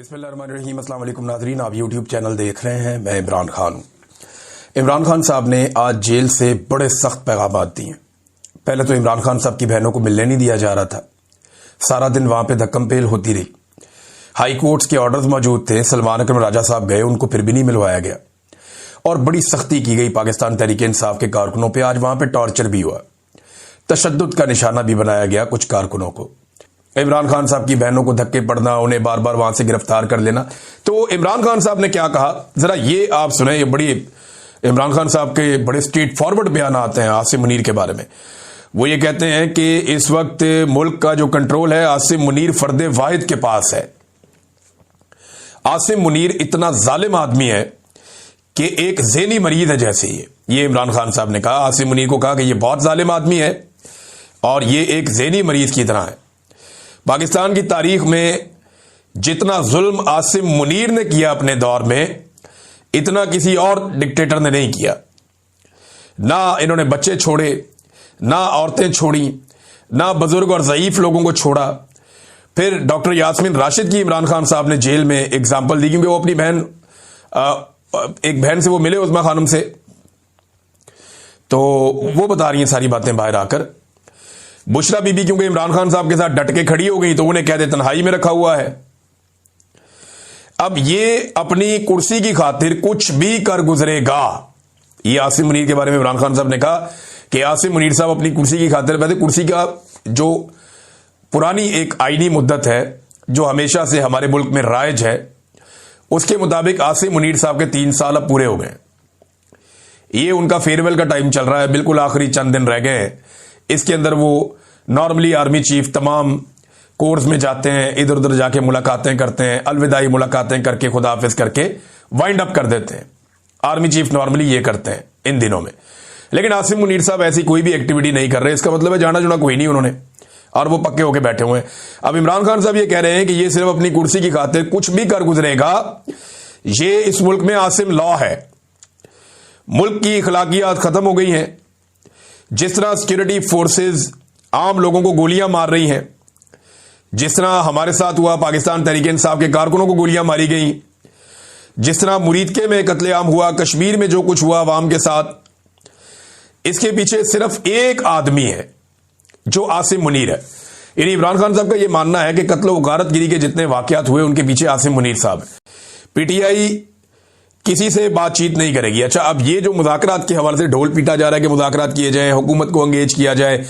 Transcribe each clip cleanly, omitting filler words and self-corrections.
बिस्मिल्लाहिर्रहमानिर्रहीम। अस्सलाम वालेकुम नाज़रीन, आप यूट्यूब चैनल देख रहे हैं। मैं इमरान खान हूँ। इमरान खान साहब ने आज जेल से बड़े सख्त पैगाम दिए हैं। पहले तो इमरान खान साहब की बहनों को मिलने नहीं दिया जा रहा था, सारा दिन वहां पे धक्कम पेल होती रही। हाई कोर्ट्स के ऑर्डर्स मौजूद थे, सलमान अकरम राजा साहब गए, उनको फिर भी नहीं मिलवाया गया और बड़ी सख्ती की गई पाकिस्तान तहरीक इंसाफ के कारकुनों पर। आज वहां पर टॉर्चर भी हुआ, तशद्दुद का निशाना भी बनाया गया कुछ कारकुनों को। इमरान खान साहब की बहनों को धक्के पड़ना, उन्हें बार बार वहां से गिरफ्तार कर लेना। तो इमरान खान साहब ने क्या कहा, जरा ये आप सुने। ये बड़ी इमरान खान साहब के बड़े स्ट्रेट फॉरवर्ड बयान आते हैं आसिम मुनीर के बारे में। वो ये कहते हैं कि इस वक्त मुल्क का जो कंट्रोल है आसिम मुनीर फर्दे वाहिद के पास है। आसिम मुनीर इतना जालिम आदमी है कि एक ज़हनी मरीज है जैसे ये इमरान खान साहब ने कहा। आसिम मुनीर को कहा कि ये बहुत जालिम आदमी है और ये एक ज़हनी मरीज की तरह है। पाकिस्तान की तारीख में जितना जुल्म आसिम मुनीर ने किया अपने दौर में, इतना किसी और डिक्टेटर ने नहीं किया। ना इन्होंने बच्चे छोड़े, ना औरतें छोड़ी, ना बुजुर्ग और ज़ईफ लोगों को छोड़ा। फिर डॉक्टर यास्मीन राशिद की इमरान खान साहब ने जेल में एग्जाम्पल दी, क्योंकि वो अपनी बहन एक बहन से वो मिले, उस्मा खानम से, तो वो बता रही हैं सारी बातें बाहर आकर। बुशरा बीबी क्योंकि इमरान खान साहब के साथ डट के खड़ी हो गई तो उन्हें कहते तन्हाई में रखा हुआ है। अब ये अपनी कुर्सी की खातिर कुछ भी कर गुजरेगा। ये आसिम मुनीर के बारे में इमरान खान साहब ने कहा कि आसिम मुनीर साहब अपनी कुर्सी की खातिर, वैसे कुर्सी का जो पुरानी एक आईनी मुद्दत है जो हमेशा से हमारे मुल्क में राइज है, उसके मुताबिक आसिम मुनीर साहब के 3 साल अब पूरे हो गए। ये उनका फेयरवेल का टाइम चल रहा है, बिल्कुल आखिरी चंद दिन रह गए हैं। इसके अंदर वो नॉर्मली आर्मी चीफ तमाम कोर्स में जाते हैं, इधर उधर जाके मुलाकातें करते हैं, अलविदाई मुलाकातें करके खुदा हाफिज करके वाइंड अप कर देते हैं। आर्मी चीफ नॉर्मली ये करते हैं इन दिनों में। लेकिन आसिम मुनीर साहब ऐसी कोई भी एक्टिविटी नहीं कर रहे। इसका मतलब है जाना जुना कोई नहीं उन्होंने, और वो पक्के होके बैठे हुए हैं। अब इमरान खान साहब ये कह रहे हैं कि ये सिर्फ अपनी कुर्सी की खातिर कुछ भी कर गुजरेगा। ये इस मुल्क में आसिम लॉ है। मुल्क की अखलाकियात खत्म हो गई हैं। जिस तरह सिक्योरिटी फोर्सेस आम लोगों को गोलियां मार रही हैं, जिस तरह हमारे साथ हुआ, पाकिस्तान तहरीक इंसाफ के कारकुनों को गोलियां मारी गई, जिस तरह मुरीदके में कत्लेआम हुआ, कश्मीर में जो कुछ हुआ अवाम के साथ, इसके पीछे सिर्फ एक आदमी है जो आसिम मुनीर है। यानी इमरान खान साहब का यह मानना है कि कत्ल गारतगिरी के जितने वाकयात हुए उनके पीछे आसिम मुनीर साहब है। पीटीआई किसी से बातचीत नहीं करेगी। अच्छा, अब ये जो मुज़ाकरात के हवाले से ढोल पीटा जा रहा है कि मुज़ाकरात किए जाएं, हुकूमत को एंगेज किया जाए,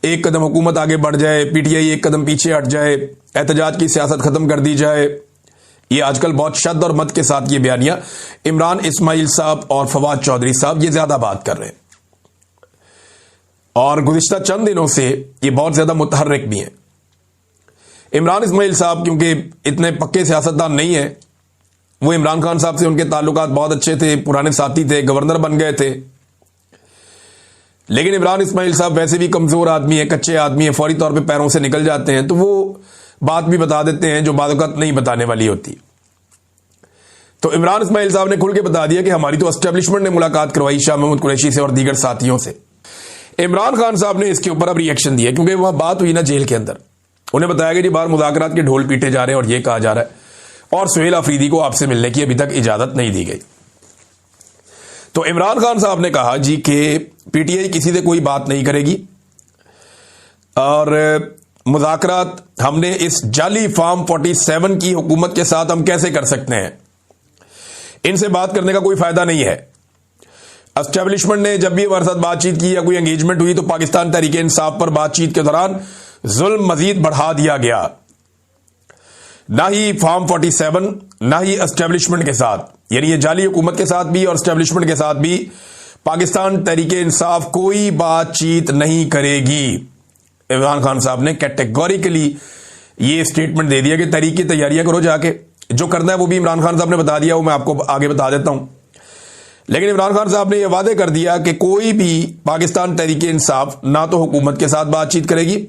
एक कदम हुकूमत आगे बढ़ जाए, पीटीआई एक कदम पीछे हट जाए, एहतजाज की सियासत खत्म कर दी जाए, ये आजकल बहुत शद्द और मत के साथ ये बयानियां इमरान इस्माइल साहब और फवाद चौधरी साहब ये ज्यादा बात कर रहे हैं और गुज़िश्ता चंद दिनों से ये बहुत ज्यादा मुतहर्रिक भी हैं। इमरान इस्माइल साहब क्योंकि इतने पक्के सियासतदान नहीं है, वो इमरान खान साहब से उनके ताल्लुकात बहुत अच्छे थे, पुराने साथी थे, गवर्नर बन गए थे। लेकिन इमरान इस्माइल साहब वैसे भी कमजोर आदमी है, कच्चे आदमी है, फौरी तौर पे पैरों से निकल जाते हैं, तो वो बात भी बता देते हैं जो बात नहीं बताने वाली होती। तो इमरान इस्माइल साहब ने खुल के बता दिया कि हमारी तो एस्टेब्लिशमेंट ने मुलाकात करवाई शाह महमूद कुरैशी से और दीगर साथियों से। इमरान खान साहब ने इसके ऊपर अब रिएक्शन दिया, क्योंकि वह बात हुई ना जेल के अंदर। उन्हें बताया कि जी बाहर मुज़ाकरात के ढोल पीटे जा रहे हैं और यह कहा जा रहा है और सुहेल अफरीदी को आपसे मिलने की अभी तक इजाजत नहीं दी गई। तो इमरान खान साहब ने कहा जी कि पीटीआई किसी से कोई बात नहीं करेगी और मुज़ाकरात हमने इस जाली फार्म 47 की हुकूमत के साथ हम कैसे कर सकते हैं, इनसे बात करने का कोई फायदा नहीं है। एस्टेब्लिशमेंट ने जब भी हमारे साथ बातचीत की या कोई एंगेजमेंट हुई तो पाकिस्तान तहरीक इंसाफ पर बातचीत के दौरान जुल्म मजीद बढ़ा दिया गया। ना ही फार्म 47, ना ही एस्टेब्लिशमेंट के साथ, यानी ये जाली हुकूमत के साथ भी और एस्टेब्लिशमेंट के साथ भी पाकिस्तान तहरीक इंसाफ कोई बातचीत नहीं करेगी। इमरान खान साहब ने कैटेगोरिकली ये स्टेटमेंट दे दिया कि तहरीक की तैयारियां करो, जाके जो करना है वो भी इमरान खान साहब ने बता दिया, वो मैं आपको आगे बता देता हूं। लेकिन इमरान खान साहब ने यह वादे कर दिया कि कोई भी पाकिस्तान तहरीक इंसाफ ना तो हुकूमत के साथ बातचीत करेगी,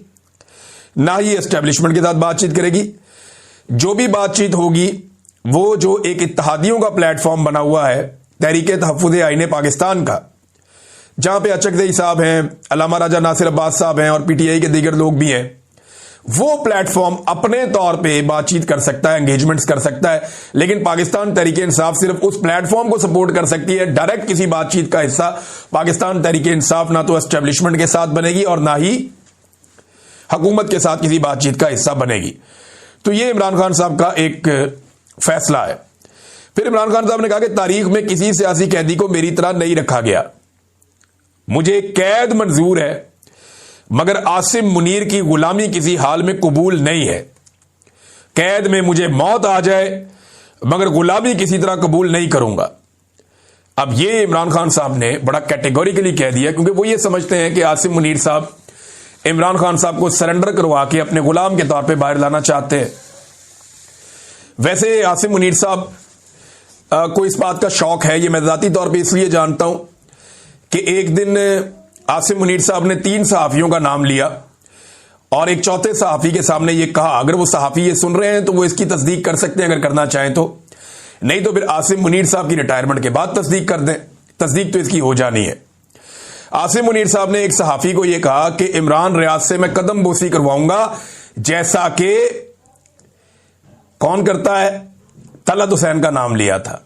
ना ही एस्टेब्लिशमेंट के साथ बातचीत करेगी। जो भी बातचीत होगी वो जो एक इत्तेहादियों का प्लेटफॉर्म बना हुआ है तहरीक तहफ़्फ़ुज़ आईन पाकिस्तान का, जहां पे अचकज़ई साहब हैं, अल्लामा राजा नासिर अब्बास साहब हैं और पीटीआई के दीगर लोग भी हैं, वो प्लेटफॉर्म अपने तौर पे बातचीत कर सकता है, एंगेजमेंट्स कर सकता है, लेकिन पाकिस्तान तहरीक-ए-इंसाफ सिर्फ उस प्लेटफॉर्म को सपोर्ट कर सकती है। डायरेक्ट किसी बातचीत का हिस्सा पाकिस्तान तहरीक-ए-इंसाफ ना तो एस्टेब्लिशमेंट के साथ बनेगी और ना ही हुकूमत के साथ किसी बातचीत का हिस्सा बनेगी। तो ये इमरान खान साहब का एक फैसला है। फिर इमरान खान साहब ने कहा कि तारीख में किसी सियासी कैदी को मेरी तरह नहीं रखा गया, मुझे कैद मंजूर है, मगर आसिम मुनीर की गुलामी किसी हाल में कबूल नहीं है। कैद में मुझे मौत आ जाए मगर गुलामी किसी तरह कबूल नहीं करूंगा। अब ये इमरान खान साहब ने बड़ा कैटेगोरिकली कह दिया, क्योंकि वो ये समझते हैं कि आसिम मुनीर साहब इमरान खान साहब को सरेंडर करवा के अपने गुलाम के तौर पे बाहर लाना चाहते हैं। वैसे आसिम मुनीर साहब को इस बात का शौक है, ये मैं ज़ाती तौर पे इसलिए जानता हूं कि एक दिन आसिम मुनीर साहब ने 3 सहाफ़ियों का नाम लिया और एक चौथे सहाफ़ी के सामने ये कहा, अगर वो सहाफ़ी ये सुन रहे हैं तो वो इसकी तस्दीक कर सकते हैं अगर करना चाहें तो, नहीं तो फिर आसिम मुनीर साहब की रिटायरमेंट के बाद तस्दीक कर दें, तस्दीक तो इसकी हो जानी है। आसिम मुनीर साहब ने एक सहाफ़ी को यह कहा कि इमरान रियाज से मैं कदम बोसी करवाऊंगा जैसा कि कौन करता है, तलत हुसैन का नाम लिया था,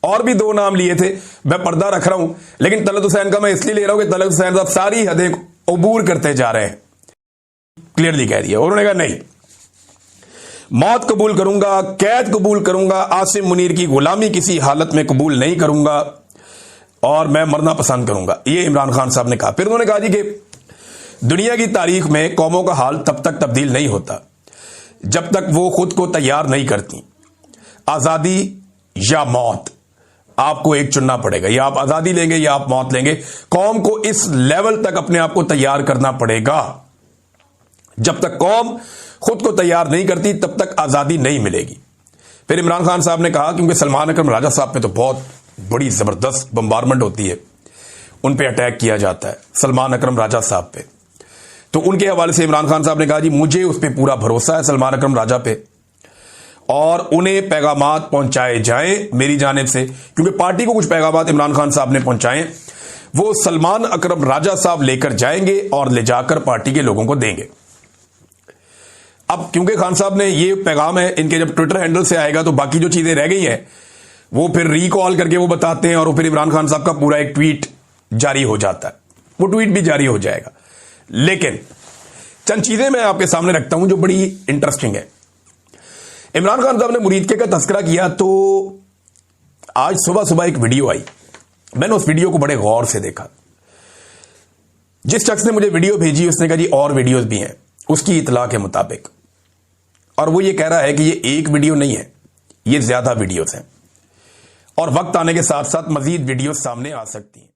और भी 2 नाम लिए थे, मैं पर्दा रख रहा हूं, लेकिन तलत हुसैन का मैं इसलिए ले रहा हूं कि तलत हुसैन साहब सारी हदें अबूर करते जा रहे हैं, क्लियरली कह दिया। उन्होंने कहा नहीं, मौत कबूल करूंगा, कैद कबूल करूंगा, आसिम मुनीर की गुलामी किसी हालत में कबूल नहीं करूंगा और मैं मरना पसंद करूंगा, ये इमरान खान साहब ने कहा। फिर उन्होंने कहा जी कि दुनिया की तारीख में कौमों का हाल तब तक तब्दील नहीं होता जब तक वो खुद को तैयार नहीं करती। आजादी या मौत, आपको एक चुनना पड़ेगा, या आप आजादी लेंगे या आप मौत लेंगे। कौम को इस लेवल तक अपने आप को तैयार करना पड़ेगा। जब तक कौम खुद को तैयार नहीं करती तब तक आजादी नहीं मिलेगी। फिर इमरान खान साहब ने कहा, क्योंकि सलमान अकरम राजा साहब पे तो बहुत बड़ी जबरदस्त बम्बारमेंट होती है, उन पे अटैक किया जाता है सलमान अकरम राजा साहब पे, तो उनके हवाले से इमरान खान साहब ने कहा जी मुझे उस पर पूरा भरोसा है सलमान अकरम राजा पे, और उन्हें पैगामात पहुंचाए जाएं मेरी जानिब से, क्योंकि पार्टी को कुछ पैगामात इमरान खान साहब ने पहुंचाए, वो सलमान अकरम राजा साहब लेकर जाएंगे और ले जाकर पार्टी के लोगों को देंगे। अब क्योंकि खान साहब ने ये पैगाम है, इनके जब ट्विटर हैंडल से आएगा तो बाकी जो चीजें रह गई हैं वो फिर रिकॉल करके वो बताते हैं, और फिर इमरान खान साहब का पूरा एक ट्वीट जारी हो जाता है, वो ट्वीट भी जारी हो जाएगा। लेकिन चंद चीजें मैं आपके सामने रखता हूं जो बड़ी इंटरेस्टिंग है। इमरान खान साहब ने मुरीदके का तस्करा किया, तो आज सुबह सुबह एक वीडियो आई, मैंने उस वीडियो को बड़े गौर से देखा। जिस शख्स ने मुझे वीडियो भेजी उसने कहा जी और वीडियोस भी हैं उसकी इतला के मुताबिक, और वो ये कह रहा है कि ये एक वीडियो नहीं है, ये ज्यादा वीडियोस हैं और वक्त आने के साथ साथ मजीद वीडियोस सामने आ सकती हैं।